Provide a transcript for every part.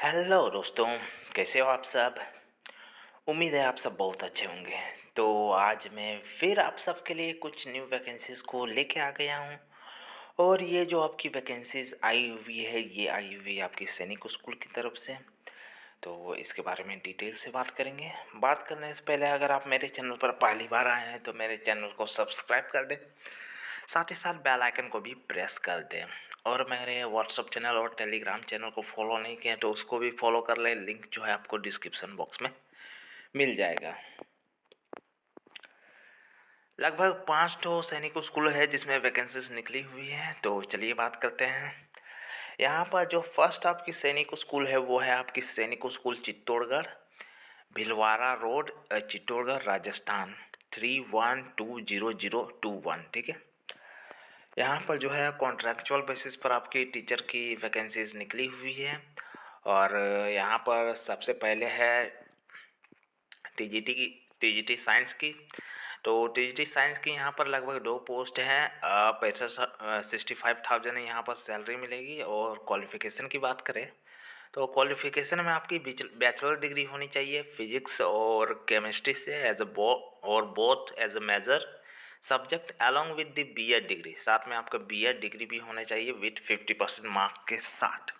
Hello दोस्तों, कैसे हो आप सब। उम्मीद है आप सब बहुत अच्छे होंगे। तो आज मैं फिर आप सबके लिए कुछ न्यू वैकेंसीज़ को लेके आ गया हूँ। और ये जो आपकी वैकेंसीज़ आई हुई है, ये आई हुई है आपकी सैनिक स्कूल की तरफ से। तो इसके बारे में डिटेल से बात करेंगे। बात करने से पहले अगर आप मेरे चैनल पर पहली बार आए हैं तो मेरे चैनल को सब्सक्राइब कर दें, साथ ही साथ बेल आइकन को भी प्रेस कर दें। और मेरे व्हाट्सअप चैनल और टेलीग्राम चैनल को फॉलो नहीं किया तो उसको भी फॉलो कर लें, लिंक जो है आपको डिस्क्रिप्शन बॉक्स में मिल जाएगा। लगभग 5 तो सैनिक स्कूल है जिसमें वैकेंसीज निकली हुई है। तो चलिए बात करते हैं। यहाँ पर जो फर्स्ट आपकी सैनिक स्कूल है वो है आपकी सैनिक स्कूल चित्तौड़गढ़, भिलवाड़ा रोड, चित्तौड़गढ़, राजस्थान 312021। ठीक है। यहाँ पर जो है कॉन्ट्रैक्चुअल बेसिस पर आपकी टीचर की वैकेंसीज निकली हुई है। और यहाँ पर सबसे पहले है टीजीटी साइंस की। तो टीजीटी साइंस की यहाँ पर लगभग 2 पोस्ट हैं। 65,000 यहाँ पर सैलरी मिलेगी। और क्वालिफ़िकेशन की बात करें तो क्वालिफ़िकेशन में आपकी बैचलर डिग्री होनी चाहिए फिजिक्स और केमिस्ट्री से as a both as a major subject along with the BEd degree. साथ में आपका बीएड डिग्री भी होना चाहिए विथ 50% मार्क्स के साथ।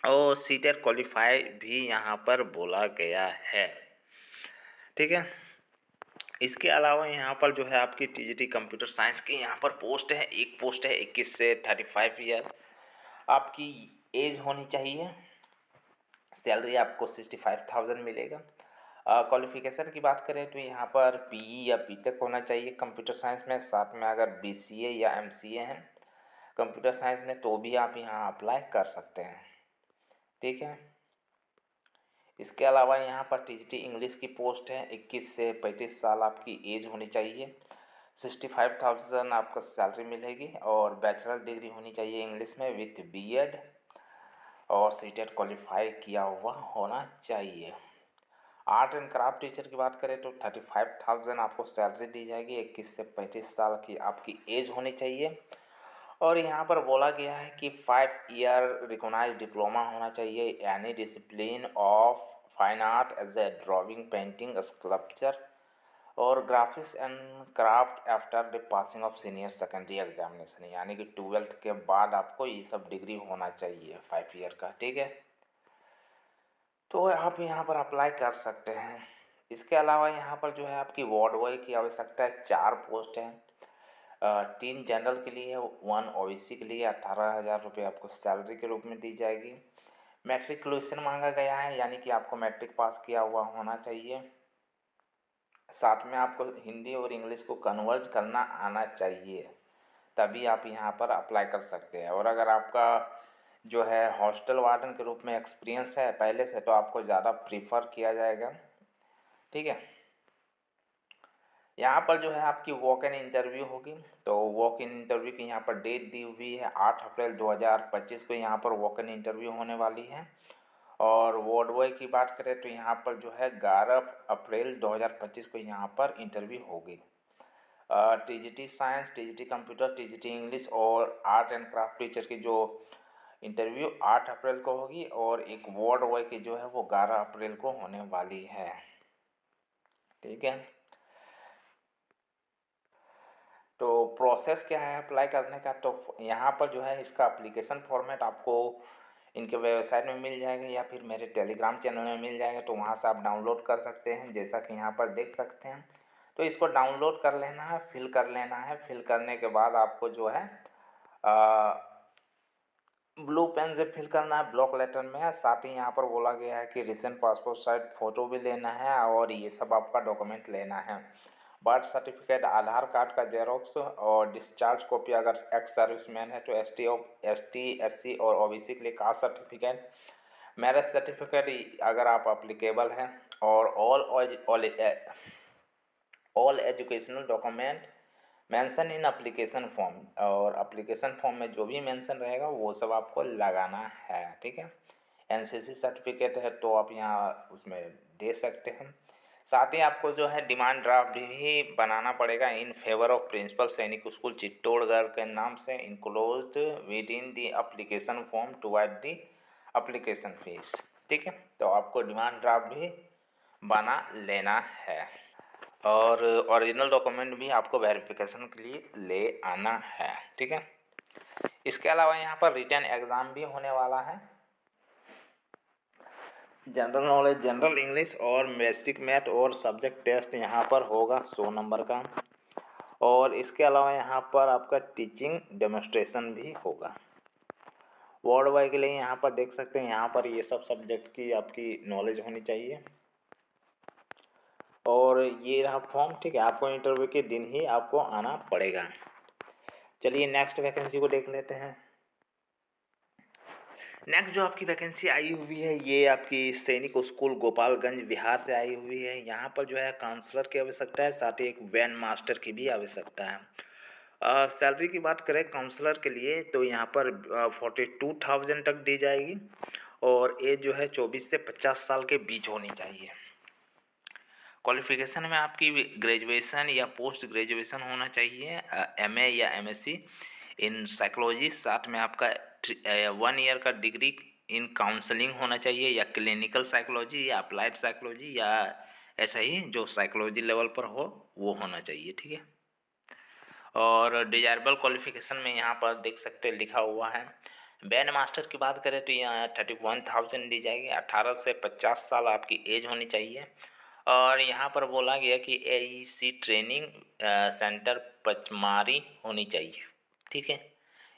और सीटेट क्वालिफाई भी यहाँ पर बोला गया है। ठीक है। इसके अलावा यहाँ पर जो है आपकी टीजीटी कंप्यूटर साइंस की यहाँ पर पोस्ट है। एक पोस्ट है 21 से 35 ईयर आपकी एज होनी चाहिए। सैलरी आपको 65,000 मिलेगा। क्वालिफ़िकेशन की बात करें तो यहाँ पर पीई या बीटेक होना चाहिए कंप्यूटर साइंस में। साथ में अगर बीसीए या एमसीए हैं कंप्यूटर साइंस में तो भी आप यहाँ अप्लाई कर सकते हैं। ठीक है। इसके अलावा यहाँ पर टीजीटी इंग्लिश की पोस्ट है। 21 से 35 साल आपकी एज होनी चाहिए। 65,000 आपको सैलरी मिलेगी। और बैचलर डिग्री होनी चाहिए इंग्लिश में विथ बीएड। और सीटेट क्वालिफाई किया हुआ होना चाहिए। आर्ट एंड क्राफ्ट टीचर की बात करें तो 35,000 आपको सैलरी दी जाएगी। 21 से 35 साल की आपकी एज होनी चाहिए। और यहाँ पर बोला गया है कि 5 ईयर रिकॉग्नाइज्ड डिप्लोमा होना चाहिए any discipline of fine art as a drawing, painting, sculpture और graphics and craft after the passing of senior secondary examination. यानी कि 12th के बाद आपको ये सब डिग्री होना चाहिए 5 ईयर का। ठीक है। तो आप यहाँ पर अप्लाई कर सकते हैं। इसके अलावा यहाँ पर जो है आपकी वार्ड बॉय की आवश्यकता है। 4 पोस्ट हैं। 3 जनरल के लिए, 1 ओबीसी के लिए। 18,000 रुपये आपको सैलरी के रूप में दी जाएगी। मैट्रिकुलेशन मांगा गया है, यानी कि आपको मैट्रिक पास किया हुआ होना चाहिए। साथ में आपको हिंदी और इंग्लिश को कन्वर्ज करना आना चाहिए, तभी आप यहाँ पर अप्लाई कर सकते हैं। और अगर आपका जो है हॉस्टल वार्डन के रूप में एक्सपीरियंस है पहले से तो आपको ज़्यादा प्रीफर किया जाएगा। ठीक है। यहाँ पर जो है आपकी वॉक इन इंटरव्यू होगी। तो वॉक इन इंटरव्यू की यहाँ पर डेट दी हुई है 8 अप्रैल 2025 को यहाँ पर वॉक इन इंटरव्यू होने वाली है। और वार्ड बॉय की बात करें तो यहाँ पर जो है 11 अप्रैल 2025 को यहाँ पर इंटरव्यू होगी। TGT science, TGT computer, TGT English और आर्ट एंड क्राफ्ट टीचर की जो इंटरव्यू 8 अप्रैल को होगी। और एक वार्ड बॉय की जो है वो 11 अप्रैल को होने वाली है। ठीक है। तो प्रोसेस क्या है अप्लाई करने का, तो यहाँ पर जो है इसका एप्लीकेशन फॉर्मेट आपको इनके वेबसाइट में मिल जाएगा या फिर मेरे टेलीग्राम चैनल में मिल जाएगा। तो वहाँ से आप डाउनलोड कर सकते हैं, जैसा कि यहाँ पर देख सकते हैं। तो इसको डाउनलोड कर लेना है, फिल कर लेना है। फिल करने के बाद आपको जो है ब्लू पेन से फिल करना है ब्लॉक लेटर में। साथ ही यहाँ पर बोला गया है कि रिसेंट पासपोर्ट साइज फ़ोटो भी लेना है और ये सब आपका डॉक्यूमेंट लेना है। बर्थ सर्टिफिकेट, आधार कार्ड का जेरोक्स और डिस्चार्ज कॉपी अगर एक्स सर्विसमैन है तो एसटी एससी और ओबीसी के लिए कास्ट सर्टिफिकेट, मैरिज सर्टिफिकेट अगर आप अप्लीकेबल हैं। और all educational document mention in application form. और एप्लीकेशन फॉर्म में जो भी मेंशन रहेगा वो सब आपको लगाना है। ठीक है। एनसीसी सर्टिफिकेट है तो आप यहाँ उसमें दे सकते हैं। साथ ही आपको जो है डिमांड ड्राफ्ट भी बनाना पड़ेगा in favour of principal Sainik school Chittorgarh के नाम से, enclosed with in the application form toward the application fees. ठीक है, तो आपको डिमांड ड्राफ्ट भी बना लेना है और ओरिजिनल डॉक्यूमेंट भी आपको वेरिफिकेशन के लिए ले आना है। ठीक है, इसके अलावा यहाँ पर रिटन एग्ज़ाम भी होने वाला है। जनरल नॉलेज, जनरल इंग्लिश और बेसिक मैथ और सब्जेक्ट टेस्ट यहाँ पर होगा 100 नंबर का। और इसके अलावा यहाँ पर आपका टीचिंग डेमोस्ट्रेशन भी होगा। वार्ड बॉय के लिए यहाँ पर देख सकते हैं, यहाँ पर ये सब सब्जेक्ट की आपकी नॉलेज होनी चाहिए। और ये रहा फॉर्म। ठीक है, आपको इंटरव्यू के दिन ही आपको आना पड़ेगा। चलिए नेक्स्ट वैकेंसी को देख लेते हैं। नेक्स्ट जो आपकी वैकेंसी आई हुई है ये आपकी सैनिक स्कूल गोपालगंज बिहार से आई हुई है। यहाँ पर जो है काउंसलर की आवश्यकता है, साथ ही एक वैन मास्टर की भी आवश्यकता है। सैलरी की बात करें काउंसलर के लिए तो यहाँ पर 42,000 तक दी जाएगी और एज जो है 24 से 50 साल के बीच होनी चाहिए। क्वालिफिकेशन में आपकी ग्रेजुएशन या पोस्ट ग्रेजुएशन होना चाहिए, एमए या एमएससी इन साइकोलॉजी, साथ में आपका 1 ईयर का डिग्री इन काउंसलिंग होना चाहिए या क्लिनिकल साइकोलॉजी या अप्लाइड साइकोलॉजी या ऐसा ही जो साइकोलॉजी लेवल पर हो वो होना चाहिए। ठीक है, और डिजायरेबल क्वालिफिकेशन में यहाँ पर देख सकते हैं लिखा हुआ है। बैंड मास्टर की बात करें तो यहाँ 31,000 दी जाएगी। 18 से 50 साल आपकी एज होनी चाहिए और यहाँ पर बोला गया कि एईसी ट्रेनिंग सेंटर पचमारी होनी चाहिए। ठीक है,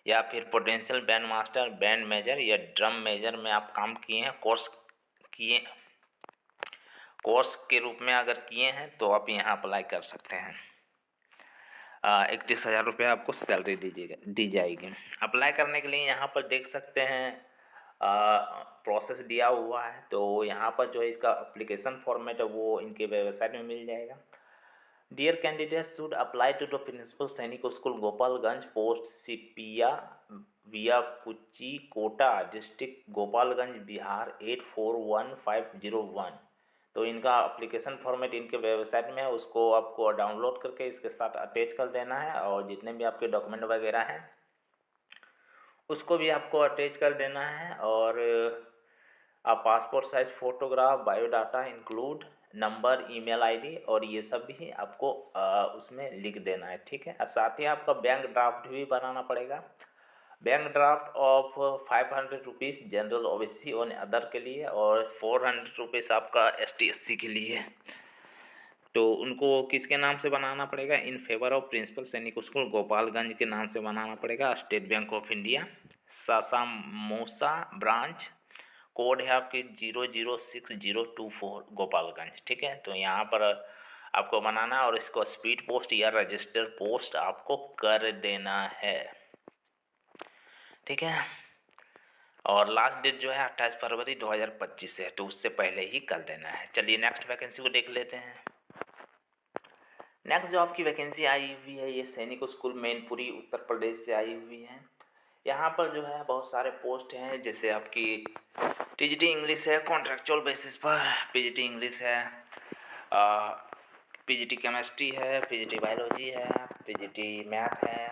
या फिर potential band master, band major या ड्रम मेजर में आप काम किए हैं, कोर्स के रूप में अगर किए हैं तो आप यहाँ अप्लाई कर सकते हैं। 31,000 रुपये आपको सैलरी दी जाएगी। अप्लाई करने के लिए यहाँ पर देख सकते हैं प्रोसेस दिया हुआ है। तो यहाँ पर जो है इसका एप्लीकेशन फॉर्मेट है वो इनके वेबसाइट में मिल जाएगा। Dear candidate should apply to the principal Sainik school Gopalganj, post Sipiya via Kuchi Kota, district Gopalganj Bihar 841501। तो इनका एप्लीकेशन फॉर्मेट इनके वेबसाइट में है, उसको आपको डाउनलोड करके इसके साथ अटैच कर देना है और जितने भी आपके डॉक्यूमेंट वगैरह हैं उसको भी आपको अटैच कर देना है। और आप passport size photograph, biodata include, number, email ID और ये सब भी आपको उसमें लिख देना है। ठीक है, साथ ही आपका बैंक ड्राफ्ट भी बनाना पड़ेगा। Bank draft of 500 rupees general OBC और अदर के लिए और 400 रुपीज़ आपका ST SC के लिए। तो उनको किसके नाम से बनाना पड़ेगा? In favour of principal Sainik school Gopalganj के नाम से बनाना पड़ेगा। State Bank of India, Sasamosa branch, code है आपके 006024 गोपालगंज। ठीक है, तो यहाँ पर आपको बनाना और इसको स्पीड पोस्ट या रजिस्टर पोस्ट आपको कर देना है। ठीक है, और लास्ट डेट जो है 28 फरवरी 2025 है, तो उससे पहले ही कर देना है। चलिए नेक्स्ट वैकेंसी को देख लेते हैं। नेक्स्ट जो आपकी वैकेंसी आई हुई है ये सैनिक स्कूल मैनपुरी उत्तर प्रदेश से आई हुई है। यहाँ पर जो है बहुत सारे पोस्ट हैं, जैसे आपकी टीजीटी इंग्लिश है कॉन्ट्रेक्चुअल बेसिस पर, पीजीटी इंग्लिश है, पीजीटी केमिस्ट्री है, पीजीटी बायोलॉजी है, पीजीटी मैथ है,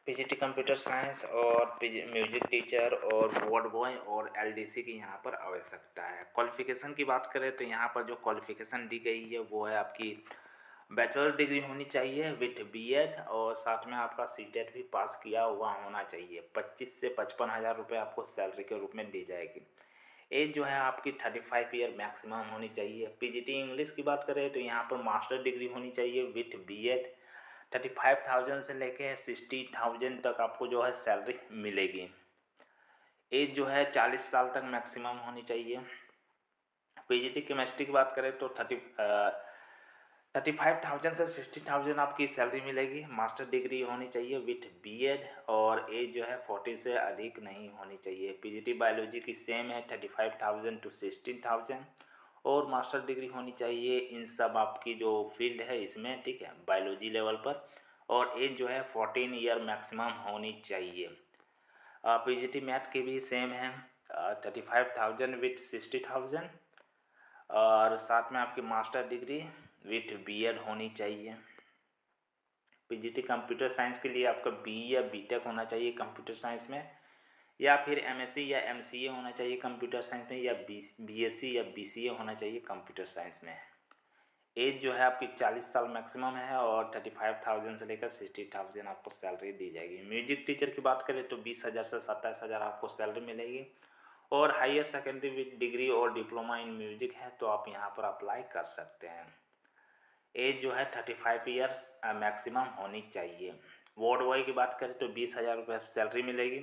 पीजीटी कंप्यूटर साइंस और म्यूजिक टीचर और वार्ड बॉय और एलडीसी की यहाँ पर आवश्यकता है। क्वालिफिकेशन की बात करें तो यहाँ पर जो क्वालिफिकेशन दी गई है वो है आपकी बैचलर डिग्री होनी चाहिए विथ बीएड और साथ में आपका सीटेट भी पास किया हुआ होना चाहिए। 25 से 55,000 रुपये आपको सैलरी के रूप में दी जाएगी। एज जो है आपकी 35 ईयर मैक्सिमम होनी चाहिए। पीजीटी इंग्लिश की बात करें तो यहाँ पर मास्टर डिग्री होनी चाहिए विथ बीएड। 35,000 से लेके 60,000 तक आपको जो है सैलरी मिलेगी। एज जो है 40 साल तक मैक्सिमम होनी चाहिए। पीजीटी केमिस्ट्री की बात करें तो 35,000 से 60,000 आपकी सैलरी मिलेगी। मास्टर डिग्री होनी चाहिए विथ बीएड और एज जो है 40 से अधिक नहीं होनी चाहिए। पीजीटी बायोलॉजी की सेम है 35,000 टू 16,000 और मास्टर डिग्री होनी चाहिए इन सब आपकी जो फील्ड है इसमें। ठीक है, बायोलॉजी लेवल पर और एज जो है 14 ईयर मैक्सिमम होनी चाहिए। पीजीटी मैथ की भी सेम है 35,000 विथ 60,000 और साथ में आपकी मास्टर डिग्री विथ बीएड होनी चाहिए। पीजीटी कंप्यूटर साइंस के लिए आपका बीई या बीटेक होना चाहिए कंप्यूटर साइंस में। या फिर एमएससी या एमसीए होना चाहिए कंप्यूटर साइंस में, या बीएससी या बीसीए होना चाहिए कंप्यूटर साइंस में। एज जो है आपकी 40 साल मैक्सिमम है और 35,000 से लेकर 60,000 आपको सैलरी दी जाएगी। म्यूजिक टीचर की बात करें तो 20,000 से 27,000 आपको सैलरी मिलेगी। और हायर सेकेंडरी विद डिग्री और डिप्लोमा इन म्यूजिक है तो आप यहाँ पर अप्लाई कर सकते हैं। एज जो है 35 ईयर्स मैक्सिमम होनी चाहिए। वार्ड बॉय की बात करें तो 20,000 रुपये सैलरी मिलेगी।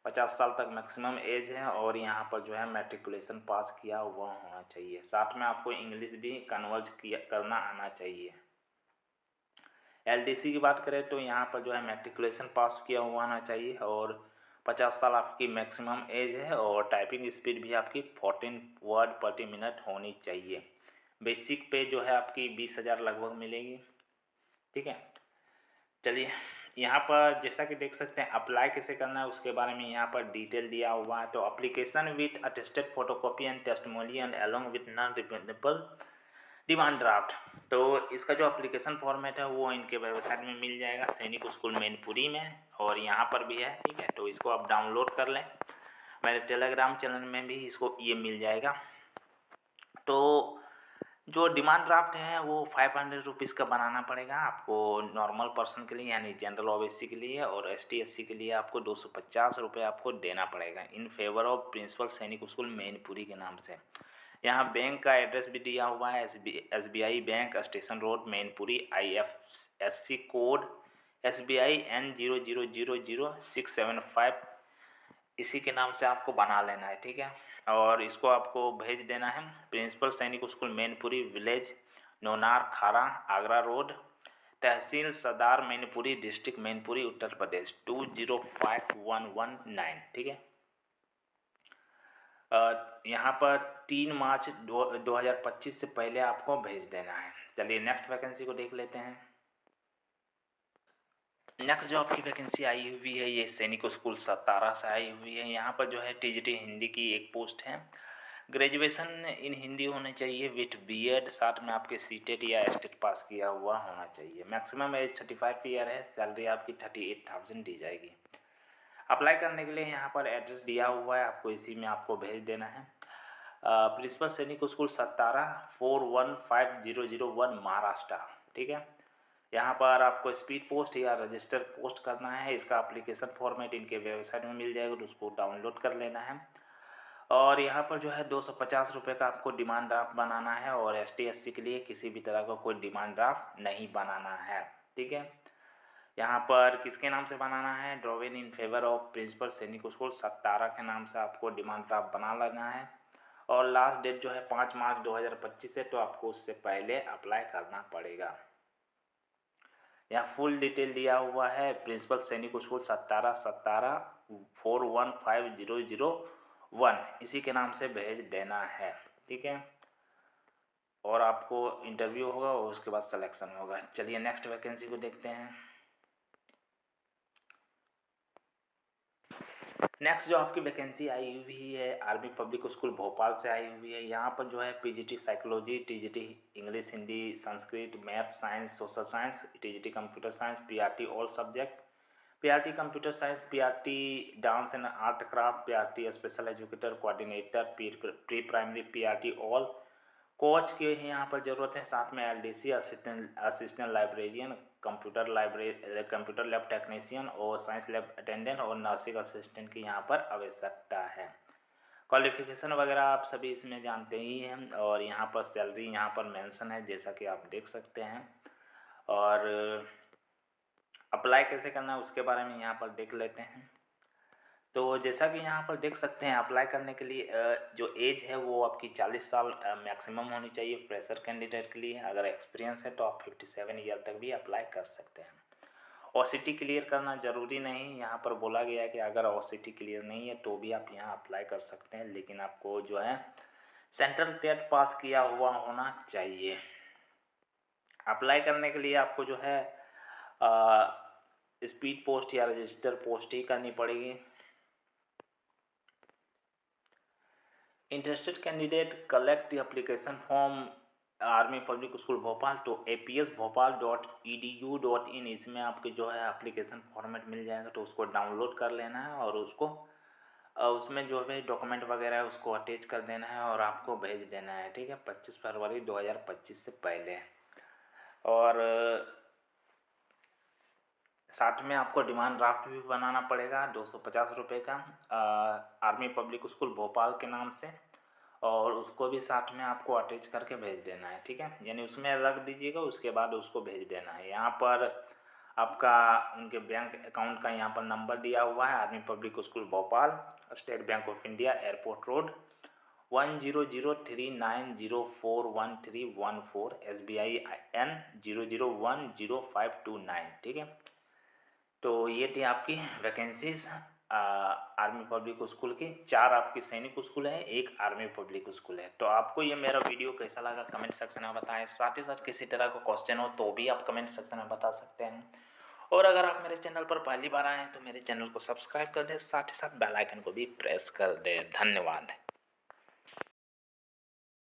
50 साल तक मैक्सिमम एज है और यहाँ पर जो है मैट्रिकुलेशन पास किया हुआ होना चाहिए। साथ में आपको इंग्लिश भी कन्वर्ट करना आना चाहिए। एलडीसी की बात करें तो यहाँ पर जो है मैट्रिकुलेशन पास किया हुआ होना चाहिए और 50 साल आपकी मैक्सिमम एज है और टाइपिंग स्पीड भी आपकी 14 वर्ड प्रति मिनट होनी चाहिए। बेसिक पे जो है आपकी 20,000 लगभग मिलेगी। ठीक है, चलिए यहाँ पर जैसा कि देख सकते हैं अप्लाई कैसे करना है उसके बारे में यहाँ पर डिटेल दिया हुआ है। तो application with attested photocopy and testimonial along with non refundable demand draft. तो इसका जो एप्लीकेशन फॉर्मेट है वो इनके वेबसाइट में मिल जाएगा, सैनिक स्कूल मैनपुरी में, और यहाँ पर भी है। ठीक है, तो इसको आप डाउनलोड कर लें। मेरे टेलीग्राम चैनल में भी इसको ये मिल जाएगा। तो जो डिमांड ड्राफ्ट है वो 500 रुपीज़ का बनाना पड़ेगा आपको नॉर्मल पर्सन के लिए, यानी जनरल ओबीसी के लिए, और एसटी एससी के लिए आपको 250 रुपये आपको देना पड़ेगा in favour of principal Sainik school Mainpuri के नाम से। यहाँ बैंक का एड्रेस भी दिया हुआ है, SBI bank, station road, Mainpuri, IFSC code SBI N00000675, इसी के नाम से आपको बना लेना है। ठीक है, और इसको आपको भेज देना है principal Sainik school Mainpuri, village Nonar खारा, आगरा रोड, तहसील सदार, मैनपुरी, डिस्ट्रिक्ट मैनपुरी, उत्तर प्रदेश 205119। ठीक है, यहाँ पर 3 मार्च 2025 से पहले आपको भेज देना है। चलिए नेक्स्ट वैकेंसी को देख लेते हैं। नेक्स्ट जो आपकी वैकेंसी आई हुई है ये सैनिक स्कूल सतारा से आई हुई है। यहाँ पर जो है टीजीटी हिंदी की एक पोस्ट है। ग्रेजुएशन इन हिंदी होने चाहिए विथ बीएड, साथ में आपके सीटेट या एसटेट पास किया हुआ होना चाहिए। मैक्सिमम एज 35 ईयर है, सैलरी आपकी 38,000 दी जाएगी। अप्लाई करने के लिए यहाँ पर एड्रेस दिया हुआ है, आपको इसी में आपको भेज देना है। प्रिंसिपल सैनिक स्कूल सतारा 41501 महाराष्ट्र। ठीक है, यहाँ पर आपको स्पीड पोस्ट या रजिस्टर पोस्ट करना है। इसका एप्लीकेशन फॉर्मेट इनके वेबसाइट में मिल जाएगा, तो उसको डाउनलोड कर लेना है। और यहाँ पर जो है 250 रुपये का आपको डिमांड ड्राफ्ट बनाना है और ST SC के लिए किसी भी तरह का कोई डिमांड ड्राफ्ट नहीं बनाना है। ठीक है, यहाँ पर किसके नाम से बनाना है, ड्रॉवेन इन favour of principal Sainik school सतारा के नाम से आपको डिमांड ड्राफ्ट बना लेना है। और लास्ट डेट जो है 5 मार्च 2025 है, तो आपको उससे पहले अप्लाई करना पड़ेगा। यहाँ फुल डिटेल दिया हुआ है, प्रिंसिपल सैनिक स्कूल सतारा 4150001, इसी के नाम से भेज देना है। ठीक है, और आपको इंटरव्यू होगा और उसके बाद सिलेक्शन होगा। चलिए नेक्स्ट वैकेंसी को देखते हैं। नेक्स्ट जो आपकी वैकेंसी आई हुई है आर्मी पब्लिक स्कूल भोपाल से आई हुई है। यहाँ पर जो है PGT psychology, TGT English, Hindi, Sanskrit, math, science, social science, TGT computer science, PRT all subject, PRT computer science, PRT dance and art craft, PRT special educator coordinator, pre primary, PRT all coach के यहाँ पर ज़रूरत है। साथ में LDC assistant librarian, computer lab technician और science lab attendant और nursing assistant की यहाँ पर आवश्यकता है। क्वालिफिकेशन वगैरह आप सभी इसमें जानते ही हैं और यहाँ पर सैलरी यहाँ पर मेंशन है जैसा कि आप देख सकते हैं। और अप्लाई कैसे करना है उसके बारे में यहाँ पर देख लेते हैं। तो जैसा कि यहाँ पर देख सकते हैं अप्लाई करने के लिए जो एज है वो आपकी 40 साल मैक्सिमम होनी चाहिए फ्रेशर कैंडिडेट के लिए। अगर एक्सपीरियंस है तो आप 57 ईयर तक भी अप्लाई कर सकते हैं। OCT क्लियर करना ज़रूरी नहीं, यहाँ पर बोला गया है कि अगर OCT क्लियर नहीं है तो भी आप यहाँ अप्लाई कर सकते हैं, लेकिन आपको जो है सेंट्रल टेट पास किया हुआ होना चाहिए। अप्लाई करने के लिए आपको जो है स्पीड पोस्ट या रजिस्टर पोस्ट ही करनी पड़ेगी। Interested candidate collect the application form army public school Bhopal तो apsbhopal.edu.in, इसमें आपके जो है एप्लीकेशन फॉर्मेट मिल जाएगा, तो उसको डाउनलोड कर लेना है और उसको उसमें जो भी डॉक्यूमेंट वगैरह है उसको अटैच कर देना है और आपको भेज देना है, ठीक है, 25 फरवरी 2025 से पहले। और साथ में आपको डिमांड ड्राफ्ट भी बनाना पड़ेगा 250 रुपये का, आर्मी पब्लिक स्कूल भोपाल के नाम से, और उसको भी साथ में आपको अटैच करके भेज देना है, ठीक है, यानी उसमें रख दीजिएगा, उसके बाद उसको भेज देना है। यहाँ पर आपका उनके बैंक अकाउंट का यहाँ पर नंबर दिया हुआ है, army public school Bhopal, state Bank of India, airport road, 100390413114, SBIN 0010529, ठीक है। तो ये थी आपकी वैकेंसीज आर्मी पब्लिक स्कूल की। 4 आपकी सैनिक स्कूल है, 1 आर्मी पब्लिक स्कूल है। तो आपको ये मेरा वीडियो कैसा लगा कमेंट सेक्शन में बताएं। साथ ही साथ किसी तरह का क्वेश्चन हो तो भी आप कमेंट सेक्शन में बता सकते हैं। और अगर आप मेरे चैनल पर पहली बार आए हैं तो मेरे चैनल को सब्सक्राइब कर दें, साथ ही साथ बेल आइकन को भी प्रेस कर दें। धन्यवाद।